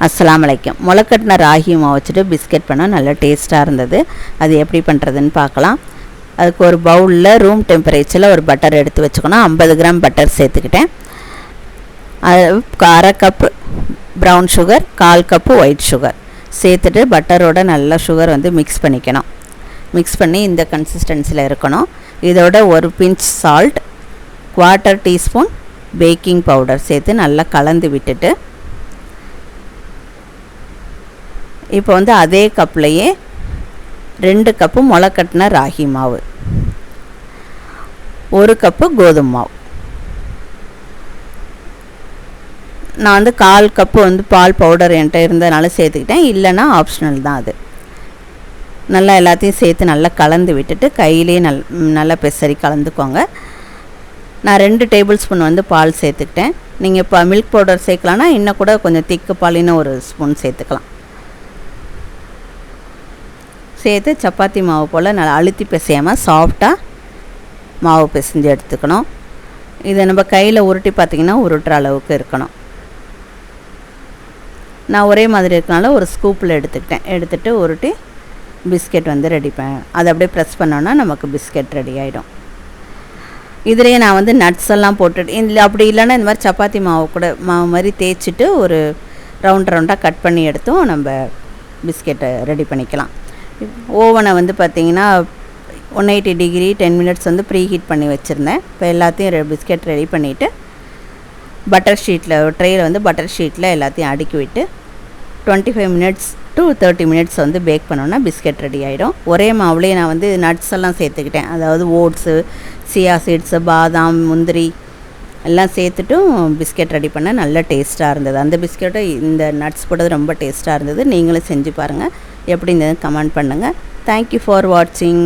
அஸ்ஸலாமு அலைக்கும். முளைக்கட்டின ராகி மாவு வச்சுட்டு பிஸ்கெட் பண்ணால் நல்லா டேஸ்ட்டாக இருந்தது. அது எப்படி பண்ணுறதுன்னு பார்க்கலாம். அதுக்கு ஒரு பவுலில் ரூம் டெம்பரேச்சரில் ஒரு பட்டர் எடுத்து வச்சுக்கணும். 50 கிராம் பட்டர் சேர்த்துக்கிட்டேன். அரை cup brown sugar, 1/4 cup white sugar சேர்த்துட்டு பட்டரோட நல்லா சுகர் வந்து மிக்ஸ் பண்ணிக்கணும். மிக்ஸ் பண்ணி இந்த கன்சிஸ்டன்சியில் இருக்கணும். இதோட ஒரு pinch salt, 1/4 teaspoon baking powder சேர்த்து நல்லா கலந்து விட்டுட்டு, இப்போ வந்து அதே கப்லையே 2 கப்பு முளைக்கட்டின ராகி மாவு, 1 கப்பு கோதுமை மாவு, நான் வந்து 1/4 கப்பு வந்து பால் பவுடர் என்கிட்ட இருந்ததுனால சேர்த்துக்கிட்டேன். இல்லைன்னா ஆப்ஷனல் தான் அது. நல்லா எல்லாத்தையும் சேர்த்து நல்லா கலந்து விட்டுட்டு கையிலே நல்லா பெசரி கலந்துக்கோங்க. நான் 2 டேபிள் ஸ்பூன் வந்து பால் சேர்த்துக்கிட்டேன். நீங்கள் இப்போ மில்க் பவுடர் சேர்க்கலான்னா இன்னும் கூட கொஞ்சம் திக்கு பால் இன்னும் 1 ஸ்பூன் சேர்த்துக்கலாம். சேர்த்து சப்பாத்தி மாவு போல் நல்லா அழுத்தி பிசையாமல் சாஃப்டாக மாவு பிசைஞ்சு எடுத்துக்கணும். இதை நம்ம கையில் உருட்டி பார்த்திங்கன்னா உருட்டுற அளவுக்கு இருக்கணும். நான் ஒரே மாதிரி இருக்கனால ஒரு ஸ்கூப்பில் எடுத்துகிட்டு உருட்டி பிஸ்கெட் வந்து ரெடி அதை அப்படியே ப்ரெஸ் பண்ணோன்னா நமக்கு பிஸ்கெட் ரெடி ஆகிடும். இதிலேயே நான் வந்து நட்ஸ் எல்லாம் போட்டுட்டு இல்லை, அப்படி இல்லைன்னா இந்த மாதிரி சப்பாத்தி மாவு மாதிரி தேய்ச்சிட்டு ஒரு ரவுண்டாக கட் பண்ணி எடுத்தும் நம்ம பிஸ்கெட்டை ரெடி பண்ணிக்கலாம். ஓவனை வந்து பார்த்திங்கன்னா 180 டிகிரி 10 மினிட்ஸ் வந்து ப்ரீ ஹீட் பண்ணி வச்சுருந்தேன். இப்போ எல்லாத்தையும் பிஸ்கெட் ரெடி பண்ணிவிட்டு பட்டர் ஷீட்டில் ட்ரேயில் வந்து பட்டர் ஷீட்டில் எல்லாத்தையும் அடுக்கி விட்டு 25 மினிட்ஸ் to 30 மினிட்ஸ் வந்து பேக் பண்ணோன்னா பிஸ்கெட் ரெடி ஆகிடும். ஒரே மாவுலேயே நான் வந்து நட்ஸ் எல்லாம் சேர்த்துக்கிட்டேன். அதாவது ஓட்ஸு, சியா சீட்ஸு, பாதாம், முந்திரி எல்லாம் சேர்த்துட்டும் பிஸ்கெட் ரெடி பண்ண நல்ல டேஸ்ட்டாக இருந்தது. அந்த பிஸ்கெட்டை இந்த நட்ஸ் போட்டது ரொம்ப டேஸ்ட்டாக இருந்தது. நீங்களும் செஞ்சு பாருங்கள். எப்படி இருந்ததுன்னு கமெண்ட் பண்ணுங்கள். தேங்க்யூ ஃபார் வாட்சிங்.